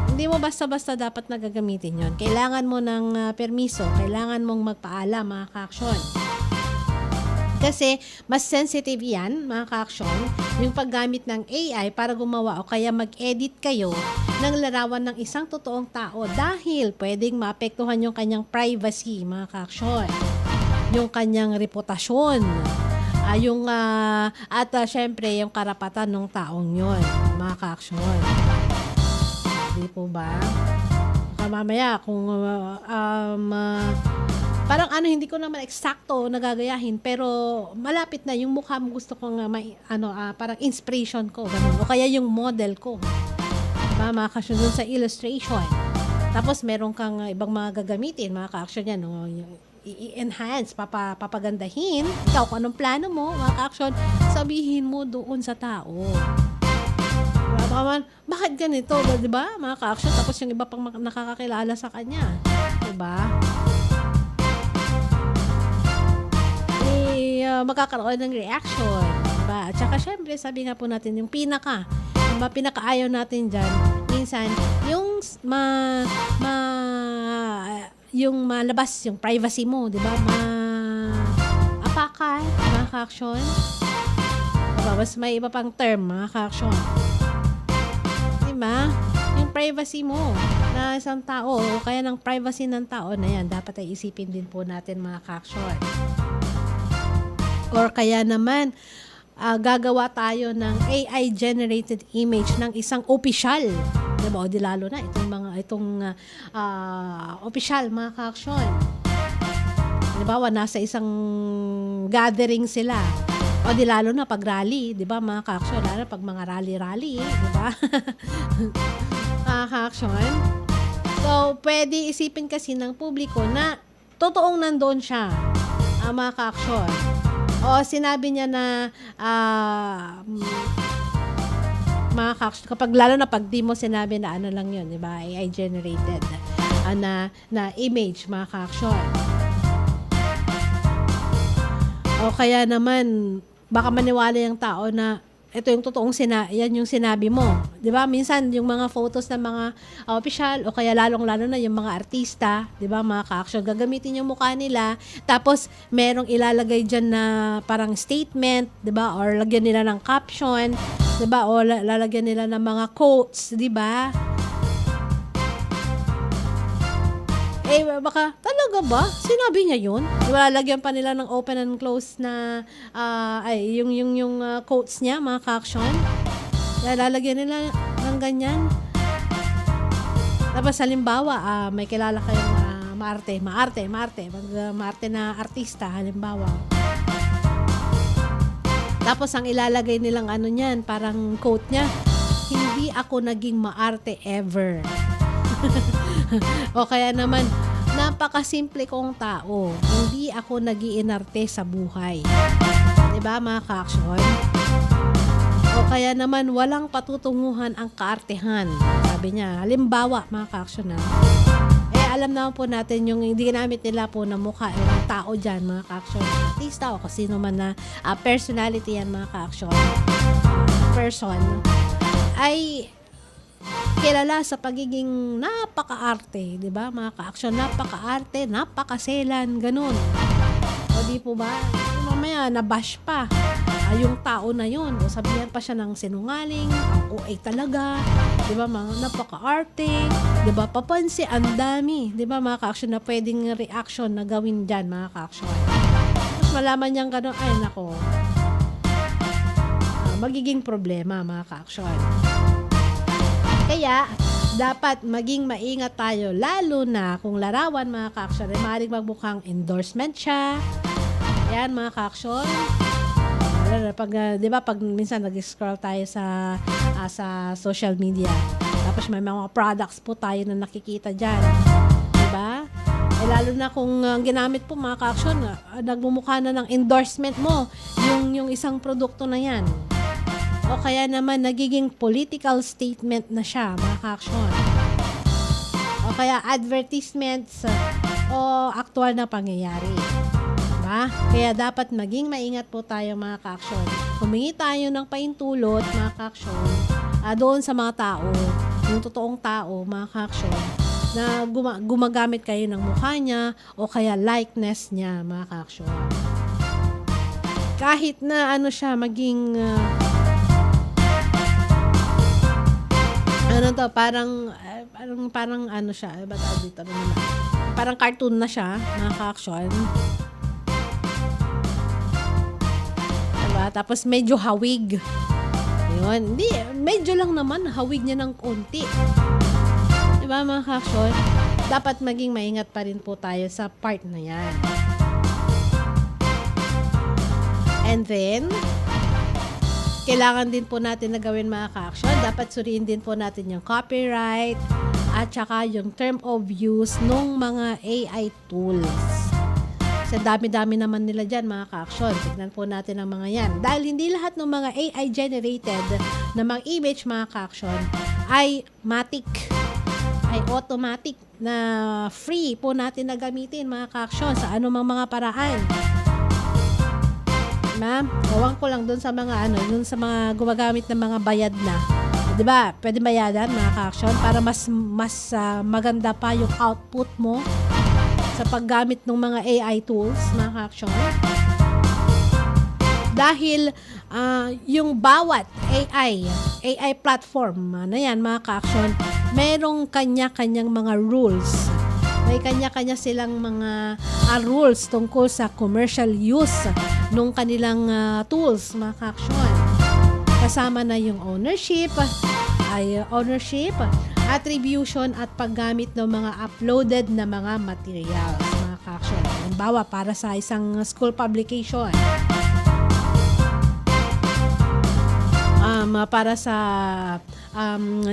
Hindi mo basta-basta dapat nagagamitin yon. Kailangan mo ng permiso. Kailangan mong magpaalam, mga ka-aksyon. Kasi mas sensitive yan, mga ka-aksyon, yung paggamit ng AI para gumawa o kaya mag-edit kayo ng larawan ng isang totoong tao dahil pwedeng maapektuhan yung kanyang privacy, mga ka-aksyon. Yung kanyang reputasyon. Syempre, yung karapatan ng taong yon, mga ka-aksyon. Di po ba? Baka mamaya kung parang hindi ko naman eksakto nagagayahin pero malapit na yung mukha mo gusto kong parang inspiration ko ganun. O kaya yung model ko. Diba, mga ka-aksyon dun sa illustration. Tapos meron kang ibang mga gagamitin, mga ka-aksyon yan, no? I-enhance, papagandahin. Ikaw kung anong plano mo, mga ka-aksyon, sabihin mo doon sa tao. Bakit ganito, di ba? Mga ka-aksyon, tapos yung iba pang nakakakilala sa kanya. Di ba? Magkakaroon ng reaction. Diba? At saka, syempre, sabi nga po natin, yung pinakaayaw natin dyan, minsan, yung yung malabas yung privacy mo, di ba? Apakan, mga ka-aksyon. Diba? Mas may iba pang term, mga ka-aksyon. Diba? Yung privacy mo na isang tao o kaya ng privacy ng tao na yan, dapat ay isipin din po natin, mga ka-aksyon. Or kaya naman, gagawa tayo ng AI-generated image ng isang opisyal. Diba? O di lalo na itong opisyal, mga ka-aksyon. Halimbawa, nasa isang gathering sila. O di lalo na pag rally, di ba, mga ka-aksyon? Lalo pag mga rally-rally, di ba? Mga ka-aksyon. So, pwede isipin kasi ng publiko na totoong nandoon siya, mga ka-aksyon. O sinabi niya na mga ka-aksyon, kapag lalo na pag di mo sinabi na ano lang yun, di ba? AI generated na image, mga ka-aksyon. O kaya naman, baka maniwala yung tao na ito yung totoong yan yung sinabi mo. Di ba? Minsan, yung mga photos ng mga opisyal o kaya lalong-lalo na yung mga artista, di ba, mga ka-aksyon, gagamitin yung mukha nila, tapos merong ilalagay dyan na parang statement, di ba? Or lagyan nila ng caption, di ba? O lalagyan nila ng mga quotes, di ba? Baka, talaga ba? Sinabi niya yun? Diba, lalagyan pa nila ng open and close na, yung quotes niya, mga ka-aksyon. Lalagyan nila ng ganyan. Tapos, halimbawa, may kilala kayong Maarte na artista, halimbawa. Tapos, ang ilalagay nilang niyan, parang quote niya, hindi ako naging maarte ever. O kaya naman, napakasimple kong tao. Hindi ako nag-iinarte sa buhay. Diba, mga ka-aksyon? O kaya naman, walang patutunguhan ang kaartehan. Sabi niya, halimbawa, mga ka-aksyon na. Alam naman po natin yung hindi ginamit nila po na mukha yung tao dyan, mga ka-aksyon. Artista o kasino man na personality yan, mga ka-aksyon. Person. Ay kilala sa pagiging napaka-arte, di ba? Mga ka-aksyon, napaka-arte, napakaselan, ganun. O di po ba? Mamaya, nabash pa yung tao na yun. O sabihan pa siya ng sinungaling, ang OA talaga, di ba? Mga napaka-arte, di ba? Papansi, ang dami, di ba? Mga ka-aksyon na pwedeng reaction na gawin dyan, mga ka-aksyon. Tapos malaman niyang ganun, ay nako, magiging problema, mga ka-aksyon. Kaya, dapat maging maingat tayo, lalo na kung larawan, mga ka-aksyon, ay maaaring magmukhang endorsement siya. Yan, mga ka-aksyon. Di ba, pag minsan nag-scroll tayo sa social media, tapos may mga products po tayo na nakikita dyan. Di ba? Lalo na kung ginamit po, mga ka-aksyon, nagmumukha na ng endorsement mo, yung isang produkto na yan. O kaya naman nagiging political statement na siya, mga ka-aksyon. O kaya advertisements o aktual na pangyayari. Diba? Diba? Kaya dapat maging maingat po tayo mga ka-aksyon. Humingi tayo ng paintulot mga ka-aksyon doon sa mga tao, yung totoong tao mga ka-aksyon, na gumagamit kayo ng mukha niya o kaya likeness niya mga ka-aksyon. Kahit na ano siya maging ano to, parang ano siya, ba tawag dito naman? Parang cartoon na siya, mga ka-aksyon. Diba? Tapos medyo hawig. Yun. Hindi, medyo lang naman, hawig niya ng konti. Diba mga ka-aksyon? Dapat maging maingat pa rin po tayo sa part na yan. And then, kailangan din po natin na gawin mga ka-aksyon. Dapat suriin din po natin yung copyright at saka yung term of use ng mga AI tools. Kasi dami-dami naman nila dyan mga ka-aksyon. Tignan po natin ang mga yan. Dahil hindi lahat ng mga AI generated na mga image mga ka-aksyon ay matic, ay automatic na free po natin na gamitin mga ka-aksyon sa anumang mga paraan. Ma'am, gawang ko lang doon sa mga doon sa mga gumagamit ng mga bayad na. 'Di ba? Pwede bayadan mga ka-aksyon para mas maganda pa yung output mo sa paggamit ng mga AI tools, mga ka-aksyon. Dahil yung bawat AI platform na yan, mga ka-aksyon, merong kanya-kanyang mga rules. May kanya-kanya silang mga rules tungkol sa commercial use ng kanilang tools, mga ka-aksyon. Kasama na yung ownership, attribution at paggamit ng mga uploaded na mga materials, mga ka-aksyon. Halimbawa, para sa isang school publication, para sa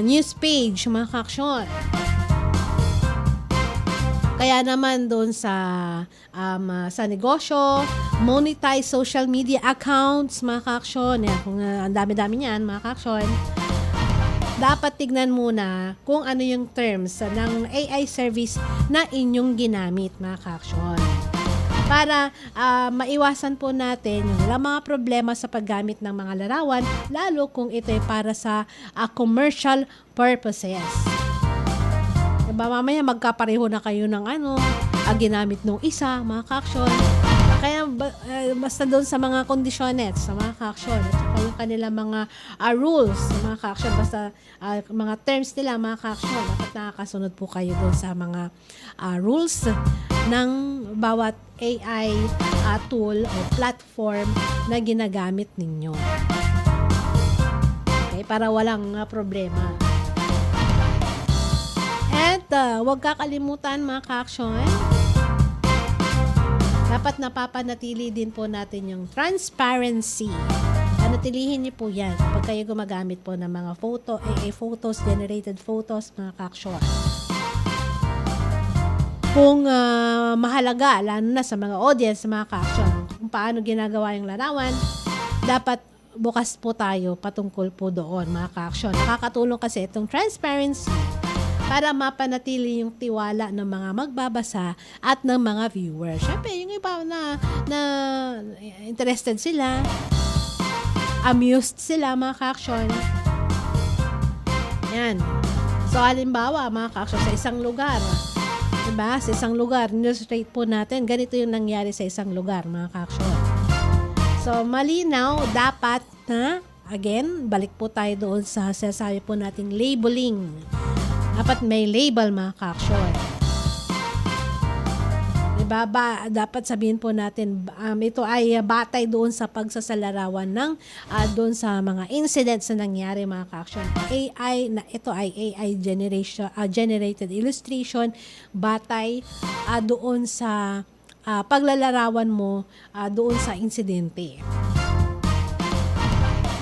news page, mga ka-aksyon. Kaya naman doon sa negosyo, monetize social media accounts, mga ka-aksyon. Yan, kung ang dami-dami niyan, mga ka-aksyon. Dapat tignan muna kung ano yung terms ng AI service na inyong ginamit, mga ka-aksyon. Para maiwasan po natin yung mga problema sa paggamit ng mga larawan, lalo kung ito ay para sa commercial purposes. Diba, mamaya magkapareho na kayo ng ginamit nung isa, mga ka-aksyon. Kaya basta doon sa mga kondisyones, sa mga ka-aksyon, at saka yung kanilang mga rules, mga ka-aksyon, basta mga terms nila, mga ka-aksyon, dapat nakakasunod po kayo doon sa mga rules ng bawat AI tool o platform na ginagamit ninyo. Okay, para walang problema. At huwag kakalimutan, mga ka-aksyon, dapat napapanatili din po natin yung transparency. Panatilihin niyo po yan kapag kayo gumagamit po ng mga photos, generated photos, mga ka-aksyon. Kung mahalaga, lalo na sa mga audience, mga ka-aksyon, kung paano ginagawa yung larawan, dapat bukas po tayo patungkol po doon, mga ka-aksyon. Nakakatulong kasi itong transparency para mapanatili yung tiwala ng mga magbabasa at ng mga viewers. Siyempre, yung iba na interested sila, amused sila, mga ka-aksyon. Yan. So, halimbawa, mga ka-aksyon, sa isang lugar, diba? Sa isang lugar, illustrate po natin, ganito yung nangyari sa isang lugar, mga ka-aksyon. So, malinaw, dapat again, balik po tayo doon sa sasabi po nating labeling. Dapat may label, mga ka-aksyon. Diba? Dapat sabihin po natin, ito ay batay doon sa pagsasalarawan ng doon sa mga incidents na nangyari, mga ka-aksyon. Ito ay AI generated illustration, batay doon sa paglalarawan mo doon sa insidente.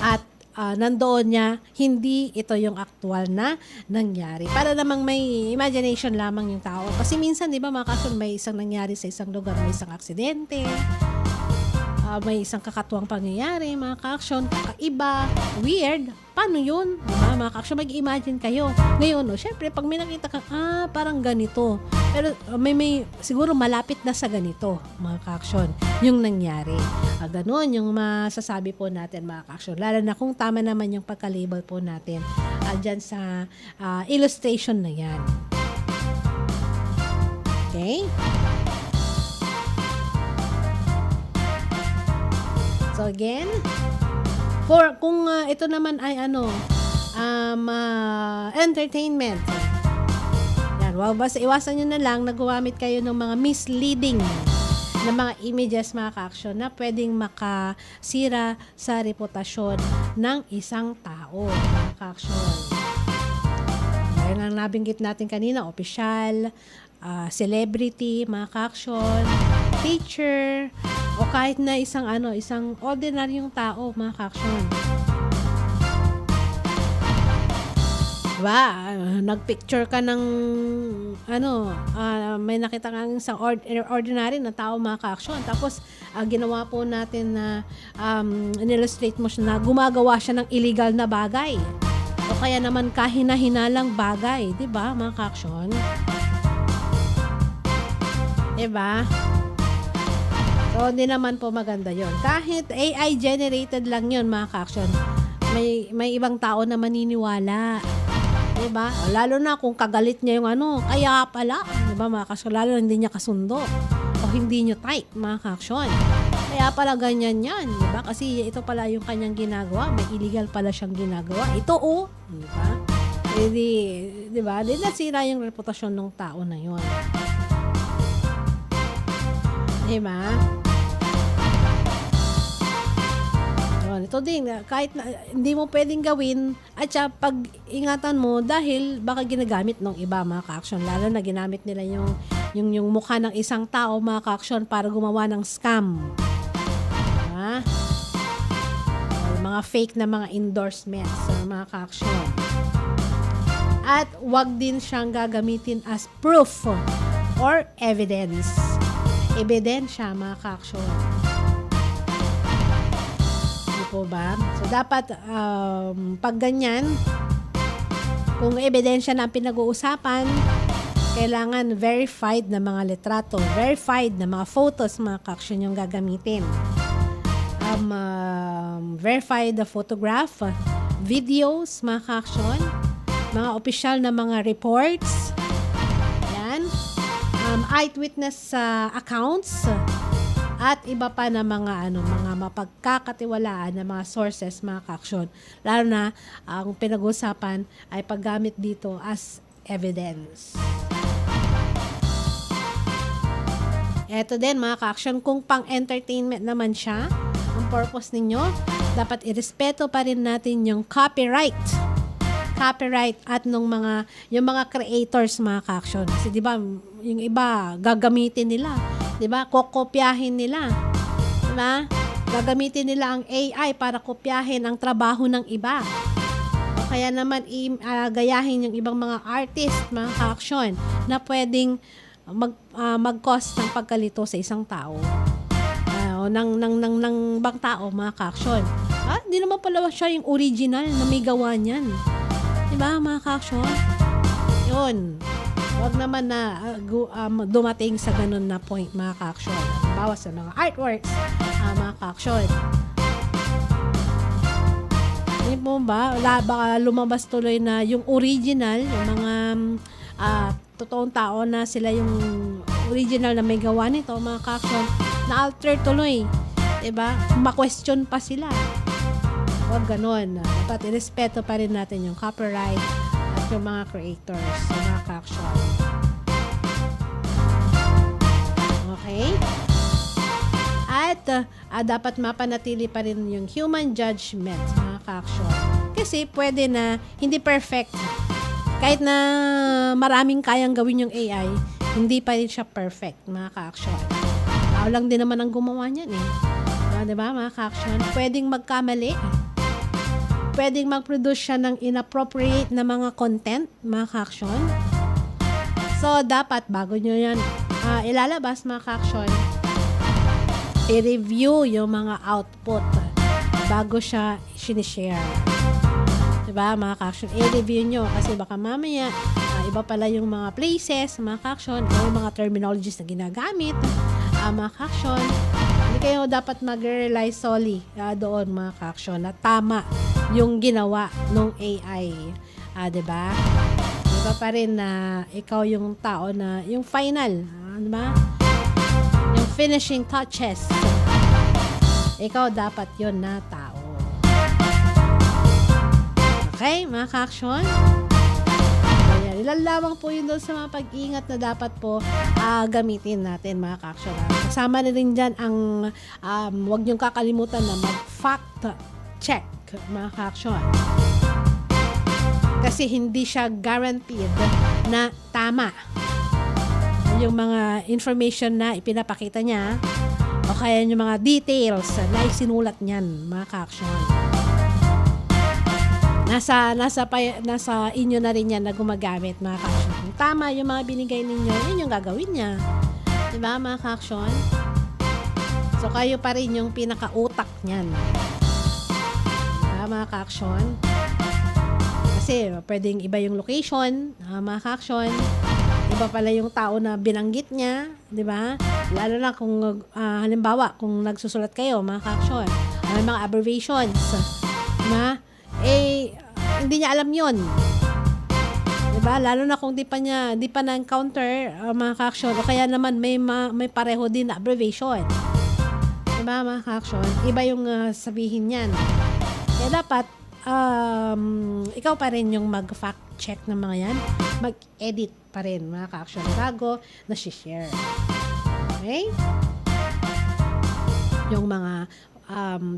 At nandoon niya, hindi ito yung actual na nangyari. Para namang may imagination lamang yung tao. Kasi minsan, di ba, mga ka-aksyon, may isang nangyari sa isang lugar, may isang aksidente. may isang kakatuwang pangyayari, mga ka-action, kakaiba, weird, paano yun? Diba, mga ka-action, mag-imagine kayo. Ngayon, syempre, pag may nakita ka, parang ganito. Pero may siguro malapit na sa ganito, mga ka-action, yung nangyari. Ganun, yung masasabi po natin, mga ka-action. Lalo na kung tama naman yung pagka-label po natin dyan sa illustration na yan. Okay? So again, kung ito naman ay entertainment. Yan, basta iwasan nyo na lang na gumamit kayo ng mga misleading na mga images, mga ka-action, na pwedeng makasira sa reputasyon ng isang tao, mga ka-action. Kaya nga nabinggit natin kanina, opisyal, celebrity, mga ka-action, teacher, o kahit na isang ordinaryong tao, mga ka-action. Diba? Nagpicture ka ng may nakita kang isang ordinary na tao, mga ka-action. Tapos ginawa po natin na in-illustrate mo siya na gumagawa siya ng illegal na bagay. O kaya naman kahina-hinalang bagay, 'di ba, mga ka-action? Diba? So, hindi naman po maganda yon. Kahit AI generated lang yon, mga ka-action, may ibang tao na maniniwala. Diba? Lalo na kung kagalit niya yung kaya pala, diba, mga ka-action, lalo na hindi niya kasundo o hindi niyo type, mga ka-action. Kaya pala ganyan yan, diba? Kasi ito pala yung kanyang ginagawa, may illegal pala siyang ginagawa. Ito diba? Diba? Di nasira yung reputasyon ng tao na yon. Diba? Ito din, kahit na, hindi mo pwedeng gawin at siya pag-ingatan mo dahil baka ginagamit ng iba, mga ka-action. Lalo na ginamit nila yung mukha ng isang tao, mga ka-action, para gumawa ng scam. Diba? Mga fake na mga endorsements, mga ka-action. At wag din siyang gagamitin as proof or evidence. Ebidensya, mga ka-action. Po ba? So, dapat pag ganyan, kung ebidensya na ang pinag-uusapan, kailangan verified na mga litrato, verified na mga photos, mga ka-action yung gagamitin. Verified the photograph, videos, mga ka-action, mga opisyal na mga reports, yan, eyewitness accounts, at iba pa na mga mga mapagkakatiwalaan na mga sources, mga ka-action. Lalo na ang pinag-usapan ay paggamit dito as evidence. Eto din, mga ka-action, kung pang-entertainment naman siya, ang purpose ninyo, dapat irespeto pa rin natin yung copyright at yung mga creators, mga ka-action. Kasi 'di ba, yung iba gagamitin nila, 'di ba? Kokopyahin nila. 'Di ba? Gagamitin nila ang AI para kopyahin ang trabaho ng iba. O kaya naman gayahin yung ibang mga artist, mga ka-action, na pwedeng mag-cause ng pagkalito sa isang tao. O ng ibang tao, mga ka-action. Hindi naman pala siya yung original na may gawa niyan. 'Di ba, mga ka-action? 'Yun. Huwag naman na dumating sa ganun na point, mga ka-action. Bawa sa mga artworks, mga ka-action. Hindi po ba? Baka lumabas tuloy na yung original, yung mga totoong tao na sila yung original na may gawa nito, mga ka-action, na alter tuloy. Diba? Ma-question pa sila. Huwag ganun. Dapat irespeto pa rin natin yung copyright at yung mga creators, yung mga ka-action. Okay? At dapat mapanatili pa rin yung human judgment, mga ka-action. Kasi pwede na hindi perfect. Kahit na maraming kayang gawin yung AI, hindi pa rin siya perfect, mga ka-action. Tao lang din naman ang gumawa niyan eh. Diba, mga ka-action? Pwedeng magkamali. Pwedeng mag-produce siya ng inappropriate na mga content, mga ka-action. So, dapat bago nyo yan ilalabas, mga ka-action, i-review yung mga output bago siya sinishare. Diba, mga ka-action? I-review nyo kasi baka mamaya iba pala yung mga places, mga ka-action, o yung mga terminologies na ginagamit, mga ka-action. Hindi kayo dapat mag-rely solely doon, mga ka-action, na tama yung ginawa ng AI. Diba? Diba pa rin na ikaw yung tao na yung final, diba? Yung finishing touches. Ikaw dapat yon na tao. Okay, mga ka-action? Ayan, ilan lamang po yun doon sa mga pag-iingat na dapat po gamitin natin, mga ka-action. Kasama na rin dyan ang huwag niyong kakalimutan na mag-fact check, mga ka-action. Kasi hindi siya guaranteed na tama yung mga information na ipinapakita niya o kaya yung mga details na isinulat niyan, mga ka-action. Nasa inyo na rin yan na gumagamit, mga ka-action. Kung tama yung mga binigay ninyo, yun yung gagawin niya. Diba, mga ka-action? So, kayo pa rin yung pinaka-utak niyan. Diba, mga ka-action? Kasi, pwedeng iba yung location, mga ka-action. Iba pala yung tao na binanggit niya, diba? Lalo na kung, halimbawa, kung nagsusulat kayo, mga ka-action, may mga abbreviations, na hindi niya alam yun. Diba? Lalo na kung di pa na-encounter mga ka-action o kaya naman may pareho din na abbreviation. Diba, mga ka-action? Iba yung sabihin niyan. Kaya dapat ikaw pa rin yung mag-fact check ng mga yan. Mag-edit pa rin, mga ka-action, bago na-share. Okay? Yung mga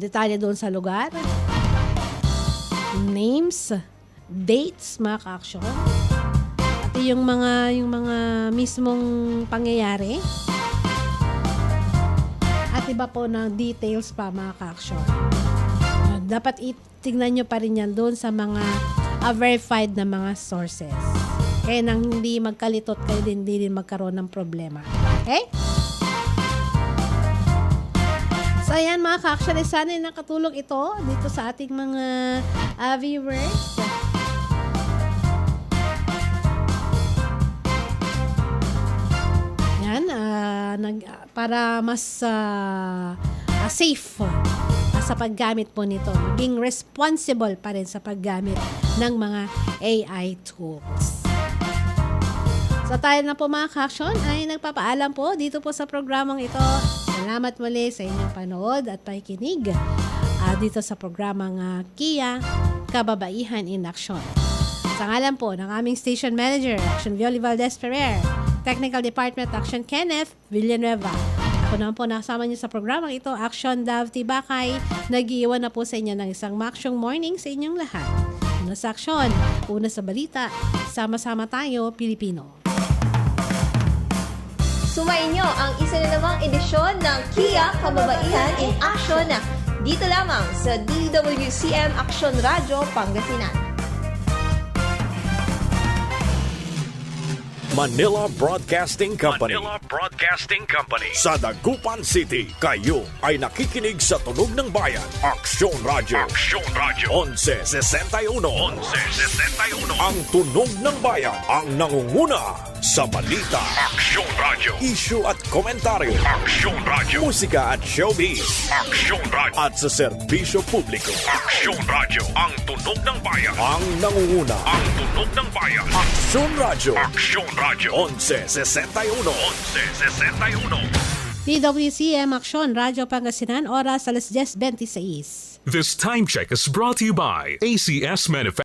detalye doon sa lugar, names, dates, mga ka-action, pati yung mga mismong pangyayari, at iba po na details pa, mga ka-action. Dapat itignan nyo pa rin yan doon sa mga verified na mga sources. Kaya nang hindi magkalitot kayo din, hindi din magkaroon ng problema. Okay? So, ayan, mga ka-action, sana nakatulong ito dito sa ating mga viewers. Yan, para mas safe sa paggamit po nito. Maging responsible pa rin sa paggamit ng mga AI tools. So, tayo na po, mga ka-action, ay nagpapaalam po dito po sa programang ito. Salamat muli sa inyong panood at pakikinig dito sa programang Kia Kababaihan in Action. Sa ngalan po ng aming Station Manager, Action Violi Valdez-Ferrer, Technical Department, Action Kenneth Villanueva. Ako naman po nakasama niyo sa programang ito, Action Dav Tibakay. Nag-iiwan na po sa inyo ng isang maksyong morning sa inyong lahat. Una sa aksyon, una sa balita, sama-sama tayo, Pilipino. Sumayin nyo ang isa na namang edisyon ng Kia Kababaihan in Action dito lamang sa DWCM Action Radio Pangasinan. Manila Broadcasting Company. Sa Dagupan City, kayo ay nakikinig sa Tunog ng Bayan. Aksyon Radio. 1161. Ang Tunog ng Bayan ang nangunguna sa balita. Aksyon Radio. Issue at komentaryo. Aksyon Radio. Musika at showbiz. Aksyon Radio. At sa serbisyo publiko. Aksyon Radio. Ang Tunog ng Bayan ang nangunguna. Ang Tunog ng Bayan. Aksyon Radio. Aksyon Radio 1161. DWCM Aksyon Radio Pangasinan, oras alas 10:26. This time check is brought to you by ACS Manufacturing.